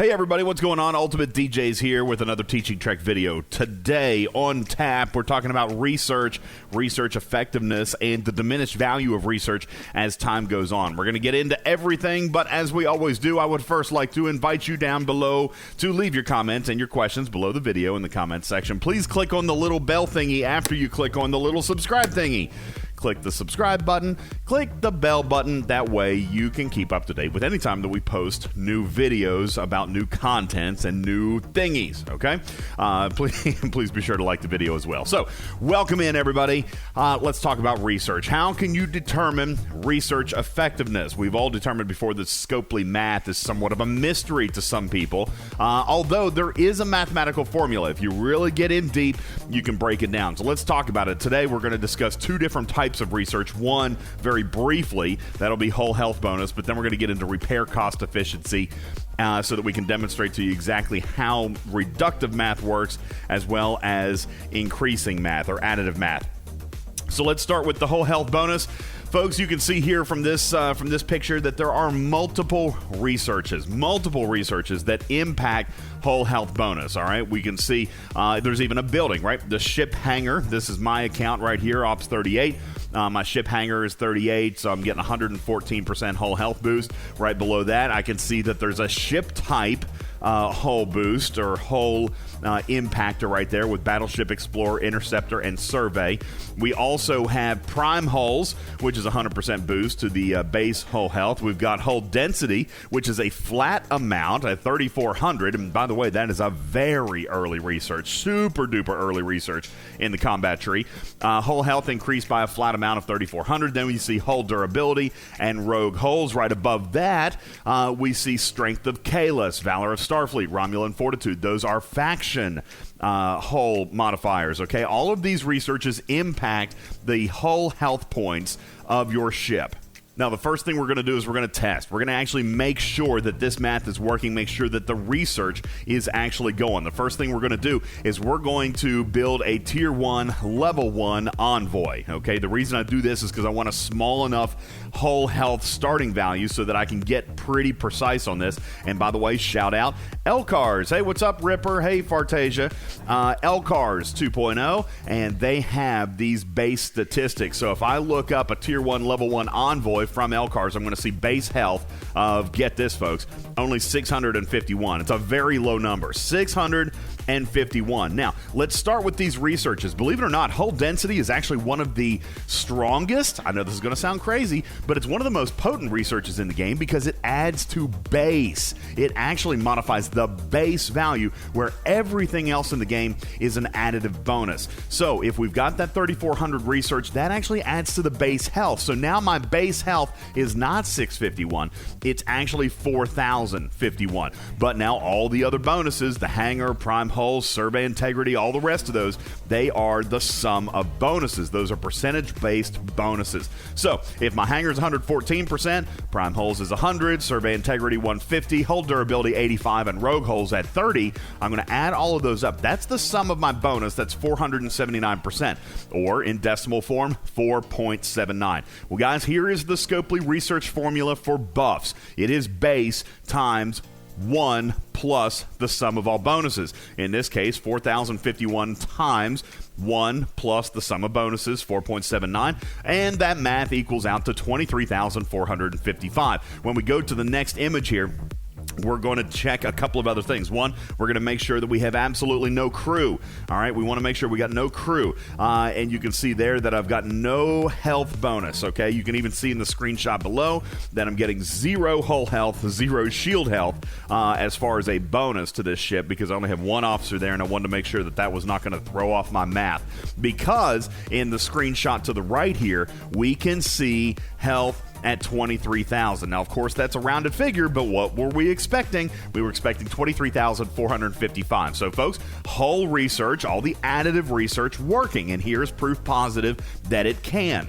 Hey everybody, what's going on? UltimatDjz here with another Teaching Trek video. Today on tap, we're talking about research effectiveness, and the diminished value of research as time goes on. We're going to get into everything, but as we always do, I would first like to invite you down below to leave your comments and your questions below the video in the comments section. Please click on the little bell thingy after you click on the little subscribe thingy. Click the subscribe button, click the bell button. That way you can keep up to date with any time that we post new videos about new contents and new thingies, okay? Please be sure to like the video as well. So, welcome in, everybody. Let's talk about research. How can you determine research effectiveness? We've all determined before that Scopely math is somewhat of a mystery to some people, although there is a mathematical formula. If you really get in deep, you can break it down. So let's talk about it. Today, we're going to discuss two different types of research. One, very briefly, that'll be whole health bonus, but then we're going to get into repair cost efficiency so that we can demonstrate to you exactly how reductive math works as well as increasing math or additive math. So let's start with the whole health bonus. Folks, you can see here from this picture that there are multiple researches that impact whole health bonus. All right, we can see there's even a building, right? The ship hangar. This is my account right here, Ops 38. My ship hangar is 38, so I'm getting 114% whole health boost. Right below that, I can see that there's a ship type hull boost or hull impactor right there with Battleship, Explorer, Interceptor, and Survey. We also have prime hulls, which is 100% boost to the base hull health. We've got hull density, which is a flat amount at 3,400. And by the way, that is a very early research, super duper early research in the combat tree. Hull health increased by a flat amount of 3,400. Then we see hull durability and rogue hulls. Right above that, we see strength of Kahless, Valor of Starfleet, Romulan Fortitude. Those are faction hull modifiers, okay? All of these researches impact the hull health points of your ship. Now, the first thing we're going to do is we're going to test. We're going to actually make sure that this math is working, make sure that the research is actually going. The first thing we're going to do is we're going to build a Tier 1, Level 1 envoy, okay? The reason I do this is because I want a small enough whole health starting value so that I can get pretty precise on this. And by the way, shout out Elcars. Hey, what's up, Ripper? Hey, Fartasia. Elcars 2.0, and they have these base statistics. So if I look up a Tier 1, Level 1 envoy from Elcars, I'm going to see base health of, get this, folks, only 651. It's a very low number, 651. Now, let's start with these researches. Believe it or not, hull density is actually one of the strongest. I know this is going to sound crazy, but it's one of the most potent researches in the game because it adds to base. It actually modifies the base value where everything else in the game is an additive bonus. So if we've got that 3,400 research, that actually adds to the base health. So now my base health is not 651, it's actually 4,051. But now all the other bonuses, the hangar, prime hulls, survey integrity, all the rest of those, they are the sum of bonuses. Those are percentage-based bonuses. So if my hangar is 114%, prime hulls is 100, survey integrity 150, hull durability 85, and rogue hulls at 30, I'm going to add all of those up. That's the sum of my bonus. That's 479%, or in decimal form, 4.79. Well, guys, here is the Scopely research formula for buffs. It is base times 1 plus the sum of all bonuses. In this case, 4,051 times 1 plus the sum of bonuses, 4.79, and that math equals out to 23,455. When we go to the next image here, we're going to check a couple of other things. One, we're going to make sure that we have absolutely no crew. All right, we want to make sure we got no crew. And you can see there that I've got no health bonus, okay? You can even see in the screenshot below that I'm getting 0 hull health, 0 shield health as far as a bonus to this ship because I only have one officer there, and I wanted to make sure that that was not going to throw off my math. Because in the screenshot to the right here, we can see health at 23,000. Now, of course, that's a rounded figure, but what were we expecting? We were expecting 23,455. So, folks, hull research, all the additive research working, and here's proof positive that it can.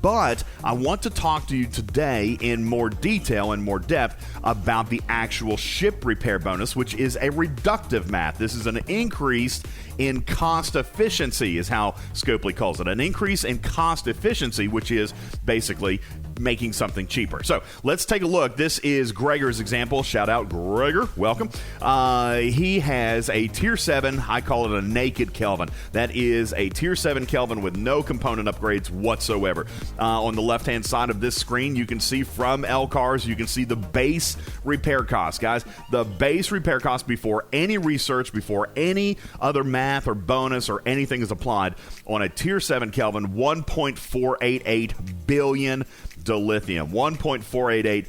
But I want to talk to you today in more detail and more depth about the actual ship repair bonus, which is a reductive math. This is an increase in cost efficiency is how Scopely calls it. An increase in cost efficiency, which is basically making something cheaper. So let's take a look. This is Gregor's example. Shout out, Gregor. Welcome. He has a tier 7. I call it a naked Kelvin. That is a tier 7 Kelvin with no component upgrades whatsoever. On the left-hand side of this screen, you can see from LCARS, you can see the base repair cost, guys. The base repair cost before any research, before any other math or bonus or anything is applied on a tier 7 Kelvin, 1.488 billion dilithium. 1.488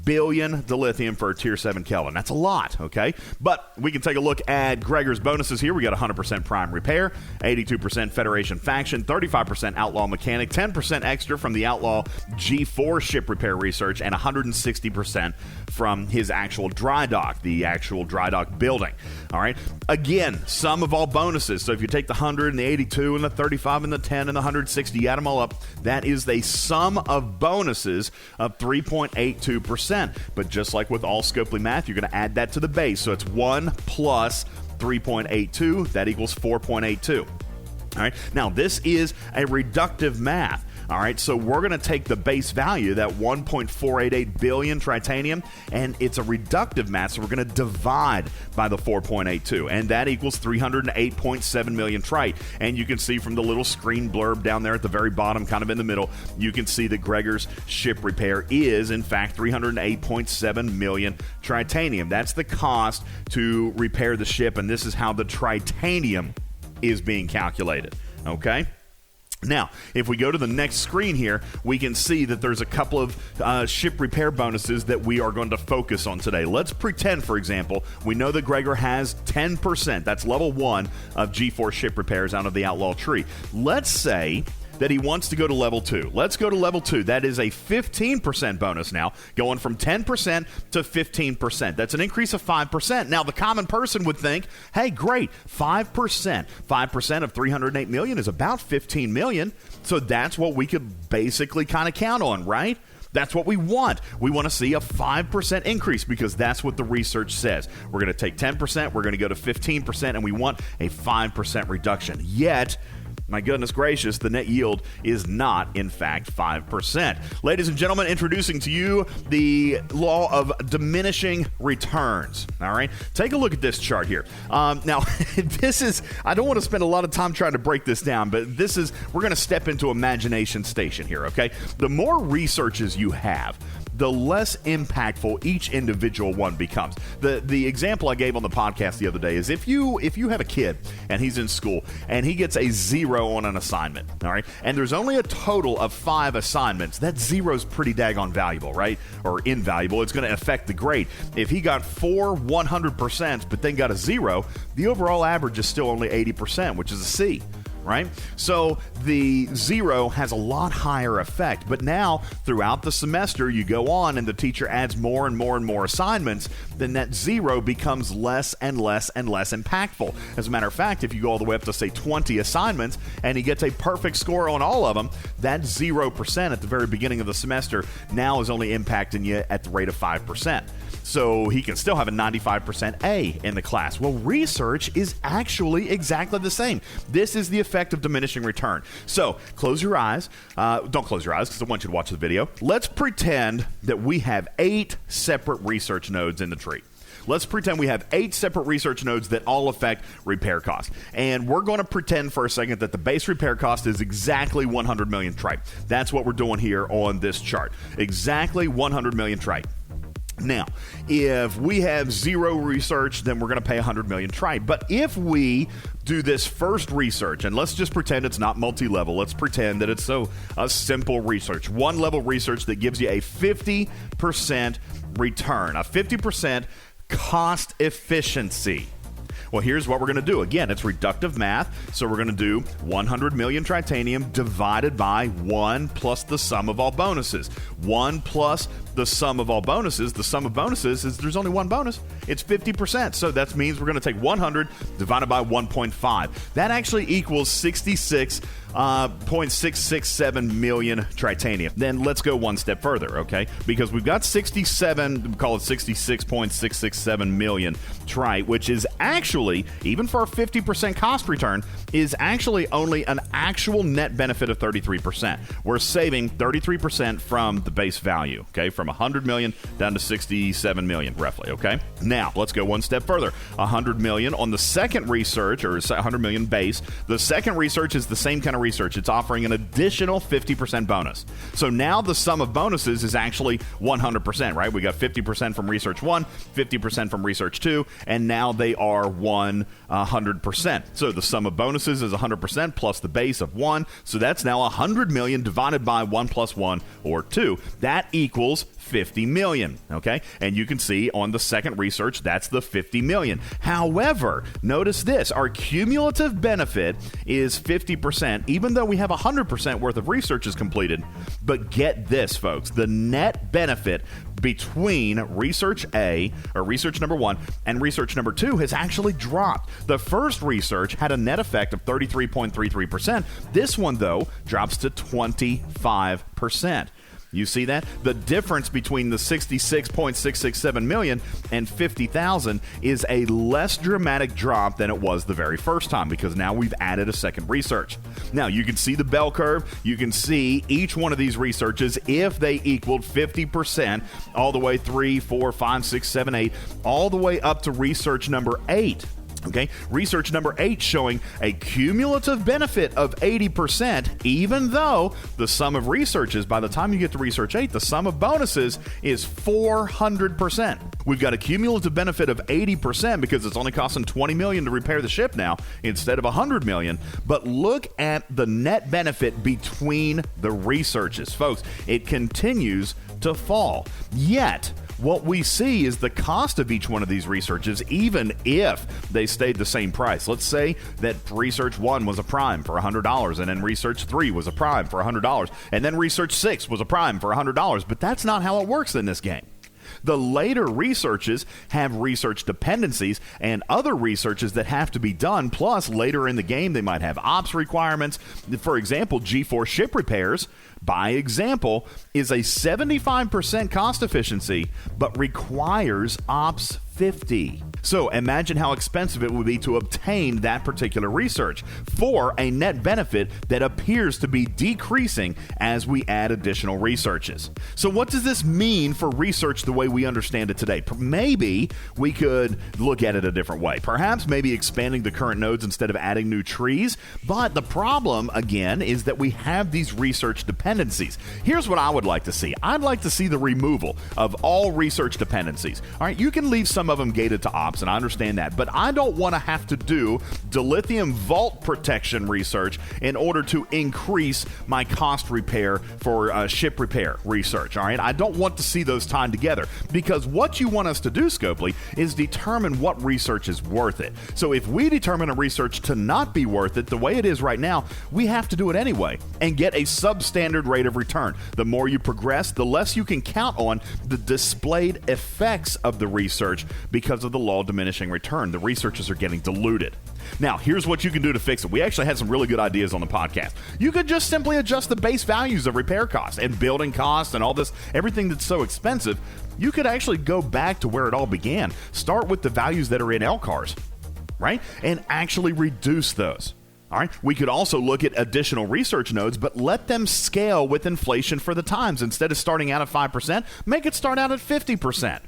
billion dilithium for a tier 7 Kelvin. That's a lot, okay? But we can take a look at Gregor's bonuses here. We got 100% prime repair, 82% Federation faction, 35% outlaw mechanic, 10% extra from the outlaw G4 ship repair research, and 160% from his actual dry dock, the actual dry dock building. All right? Again, sum of all bonuses. So if you take the 100 and the 82 and the 35 and the 10 and the 160, you add them all up, that is the sum of bonuses of 3.82%. But just like with all Scopely math, you're going to add that to the base. So it's 1 plus 3.82. That equals 4.82. All right. Now, this is a reductive math. All right, so we're going to take the base value, that 1.488 billion tritanium, and it's a reductive math, so we're going to divide by the 4.82, and that equals 308.7 million trite. And you can see from the little screen blurb down there at the very bottom, kind of in the middle, you can see that Gregor's ship repair is, in fact, 308.7 million tritanium. That's the cost to repair the ship, and this is how the tritanium is being calculated, okay? Now, if we go to the next screen here, we can see that there's a couple of ship repair bonuses that we are going to focus on today. Let's pretend, for example, we know that Gregor has 10%. That's level 1 of G4 ship repairs out of the outlaw tree. Let's say that he wants to go to level 2. Let's go to level 2. That is a 15% bonus now, going from 10% to 15%. That's an increase of 5%. Now, the common person would think, hey, great, 5%. 5% of 308 million is about 15 million. So that's what we could basically kind of count on, right? That's what we want. We want to see a 5% increase because that's what the research says. We're going to take 10%, we're going to go to 15%, and we want a 5% reduction. Yet, my goodness gracious, the net yield is not, in fact, 5%. Ladies and gentlemen, introducing to you the law of diminishing returns. All right? Take a look at this chart here. Now, this is, I don't want to spend a lot of time trying to break this down, but this is, we're going to step into imagination station here, okay? The more researches you have, the less impactful each individual one becomes. The example I gave on the podcast the other day is if you have a kid and he's in school and he gets a 0 on an assignment, all right, and there's only a total of 5 assignments, that 0's pretty daggone valuable, right? Or invaluable. It's going to affect the grade. If he got 4 100% but then got a 0, the overall average is still only 80%, which is a C. Right? So the 0 has a lot higher effect. But now, throughout the semester, you go on and the teacher adds more and more and more assignments, then that 0 becomes less and less and less impactful. As a matter of fact, if you go all the way up to, say, 20 assignments and he gets a perfect score on all of them, that 0% at the very beginning of the semester now is only impacting you at the rate of 5%. So he can still have a 95% A in the class. Well, research is actually exactly the same. This is the effect of diminishing return. So close your eyes. Don't close your eyes because I want you to watch the video. Let's pretend that we have 8 separate research nodes in the tree. Let's pretend we have 8 separate research nodes that all affect repair cost. And we're going to pretend for a second that the base repair cost is exactly 100 million trite. That's what we're doing here on this chart. Exactly 100 million trite. Now, if we have 0 research, then we're going to pay 100 million trite. But if we do this first research, and let's just pretend it's not multi-level. Let's pretend that it's a simple research. 1-level research that gives you a 50% return, a 50% cost efficiency. Well, here's what we're going to do. Again, it's reductive math, so we're going to do 100 million tritanium divided by 1 plus the sum of all bonuses. 1 plus the sum of all bonuses. The sum of bonuses is there's only one bonus, It's 50%. So that means we're going to take 100 divided by 1.5. That actually equals 66.667 million tritanium. Then let's go one step further, okay? Because we've got 66.667 million trite, which is actually, even for a 50% cost return, is actually only an actual net benefit of 33%. We're saving 33% from the base value, okay? From 100 million down to 67 million, roughly, okay? Now, let's go one step further. 100 million on the second research, or 100 million base. The second research is the same kind of research. It's offering an additional 50% bonus. So now the sum of bonuses is actually 100%, right? We got 50% from research 1, 50% from research 2, and now they are 100%. So the sum of bonuses is 100% plus the base of 1. So that's now 100 million divided by 1 plus 1, or 2. That equals 50 million, okay? And you can see on the second research, that's the 50 million. However, notice this, our cumulative benefit is 50%, even though we have 100% worth of research is completed. But get this, folks, the net benefit between research A, or research number 1, and research number 2 has actually dropped. The first research had a net effect of 33.33%. This one, though, drops to 25%. You see that? The difference between the 66.667 million and 50,000 is a less dramatic drop than it was the very first time, because now we've added a second research. Now, you can see the bell curve. You can see each one of these researches, if they equaled 50%, all the way 3, 4, 5, 6, 7, 8, all the way up to research number 8. Okay, research number 8 showing a cumulative benefit of 80%, even though the sum of researches, by the time you get to research 8, the sum of bonuses is 400%. We've got a cumulative benefit of 80% because it's only costing 20 million to repair the ship now instead of 100 million. But look at the net benefit between the researches. Folks, it continues to fall. Yet, what we see is the cost of each one of these researches, even if they stayed the same price. Let's say that research 1 was a prime for $100, and then research 3 was a prime for $100, and then research 6 was a prime for $100. But that's not how it works in this game. The later researches have research dependencies and other researches that have to be done. Plus, later in the game, they might have ops requirements. For example, G4 ship repairs, by example, is a 75% cost efficiency, but requires ops 50. So imagine how expensive it would be to obtain that particular research for a net benefit that appears to be decreasing as we add additional researches. So what does this mean for research the way we understand it today? Maybe we could look at it a different way. Perhaps maybe expanding the current nodes instead of adding new trees. But the problem, again, is that we have these research dependencies. Here's what I would like to see. I'd like to see the removal of all research dependencies. All right, you can leave some of them gated to ops, and I understand that, but I don't want to have to do dilithium vault protection research in order to increase my cost repair for ship repair research. All right, I don't want to see those tied together, because what you want us to do, Scopely, is determine what research is worth it. So if we determine a research to not be worth it the way it is right now, we have to do it anyway and get a substandard rate of return. The more you progress, the less you can count on the displayed effects of the research because of the law of diminishing return. The researches are getting diluted. Now, here's what you can do to fix it. We actually had some really good ideas on the podcast. You could just simply adjust the base values of repair costs and building costs and all this, everything that's so expensive. You could actually go back to where it all began. Start with the values that are in LCARs, right? And actually reduce those. All right. We could also look at additional research nodes, but let them scale with inflation for the times. Instead of starting out at 5%, make it start out at 50%.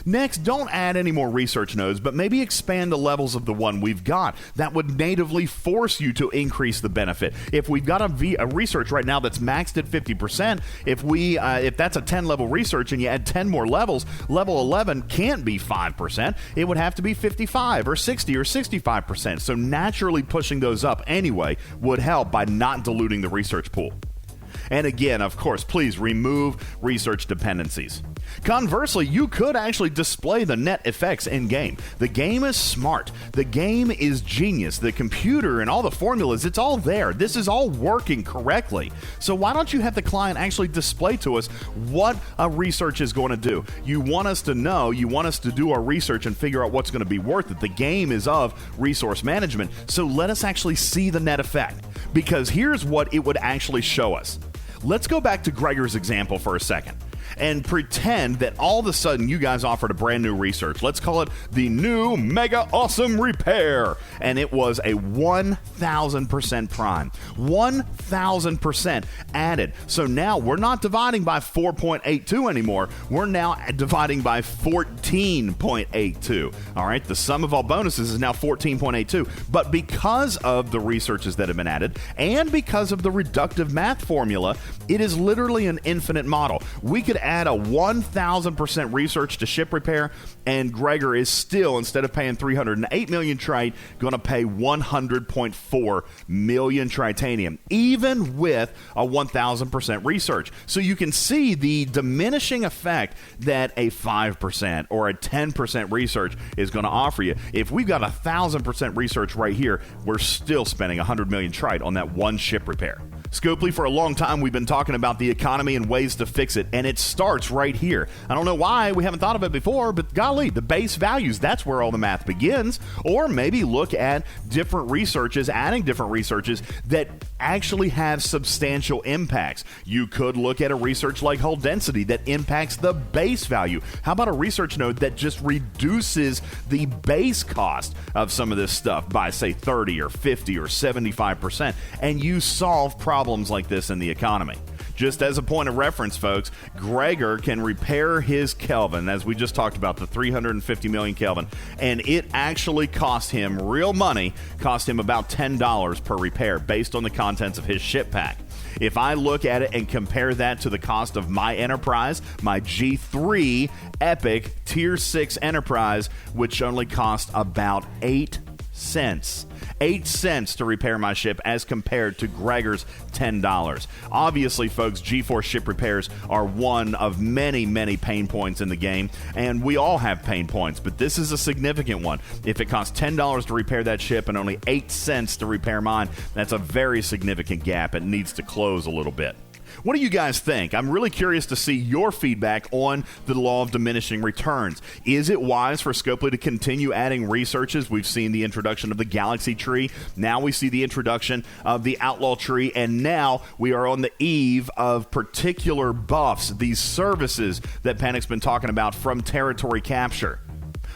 Next, don't add any more research nodes, but maybe expand the levels of the one we've got. That would natively force you to increase the benefit. If we've got a research right now that's maxed at 50%, if that's a 10-level research and you add 10 more levels, level 11 can't be 5%. It would have to be 55 or 60 or 65%. So naturally pushing those up anyway would help by not diluting the research pool. And again, of course, please remove research dependencies. Conversely, you could actually display the net effects in-game. The game is smart. The game is genius. The computer and all the formulas, it's all there. This is all working correctly. So why don't you have the client actually display to us what a research is going to do? You want us to know, you want us to do our research and figure out what's going to be worth it. The game is of resource management, so let us actually see the net effect. Because here's what it would actually show us. Let's go back to Gregor's example for a second and pretend that all of a sudden you guys offered a brand new research. Let's call it the new mega awesome repair. And it was a 1,000% prime. 1,000% added. So now we're not dividing by 4.82 anymore. We're now dividing by 14.82. All right, the sum of all bonuses is now 14.82. But because of the researches that have been added and because of the reductive math formula, it is literally an infinite model. We could add a 1,000% research to ship repair, and Gregor is still, instead of paying 308 million trite, going to pay 100.4 million tritanium, even with a 1,000% research. So you can see the diminishing effect that a 5% or a 10% research is going to offer you. If we've got 1,000% research right here, we're still spending 100 million trite on that one ship repair. Scopely, for a long time, we've been talking about the economy and ways to fix it, and it starts right here. I don't know why we haven't thought of it before, but golly, the base values, that's where all the math begins. Or maybe look at different researches, adding different researches that actually have substantial impacts. You could look at a research like hull density that impacts the base value. How about a research node that just reduces the base cost of some of this stuff by, say, 30 or 50 or 75%, and you solve problems like this in the economy. Just as a point of reference, folks, Gregor can repair his Kelvin, as we just talked about, the 350 million Kelvin, and it actually cost him real money, cost him about $10 per repair based on the contents of his ship pack. If I look at it and compare that to the cost of my Enterprise, my G3 Epic Tier 6 Enterprise, which only cost about 8 cents. 8 cents to repair my ship as compared to Gregor's $10. Obviously, folks, G4 ship repairs are one of many, many pain points in the game, and we all have pain points, but this is a significant one. If it costs $10 to repair that ship and only 8 cents to repair mine, that's a very significant gap. It needs to close a little bit. What do you guys think? I'm really curious to see your feedback on the law of diminishing returns. Is it wise for Scopely to continue adding researches? We've seen the introduction of the Galaxy tree. Now we see the introduction of the Outlaw tree. And now we are on the eve of particular buffs, these services that Panic's been talking about from territory capture.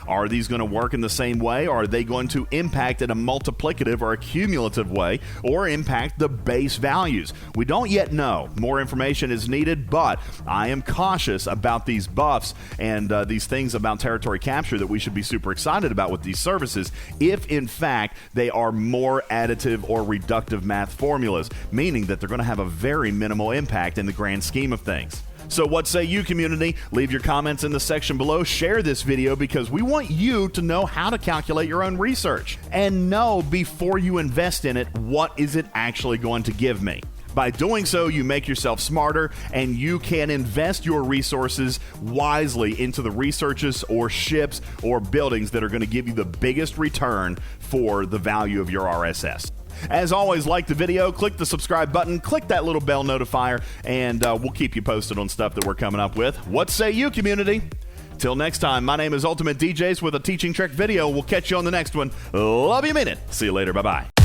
Are these going to work in the same way, or are they going to impact in a multiplicative or a cumulative way, or impact the base values? We don't yet know. More information is needed, but I am cautious about these buffs and these things about territory capture that we should be super excited about with these services if, in fact, they are more additive or reductive math formulas, meaning that they're going to have a very minimal impact in the grand scheme of things. So what say you, community? Leave your comments in the section below. Share this video because we want you to know how to calculate your own research and know before you invest in it, what is it actually going to give me? By doing so, you make yourself smarter and you can invest your resources wisely into the researches or ships or buildings that are going to give you the biggest return for the value of your RSS. As always, like the video, click the subscribe button, click that little bell notifier, and we'll keep you posted on stuff that we're coming up with. What say you, community? Till next time, my name is UltimatDjz with a Teaching Trek video. We'll catch you on the next one. Love you, mean it. See you later. Bye-bye.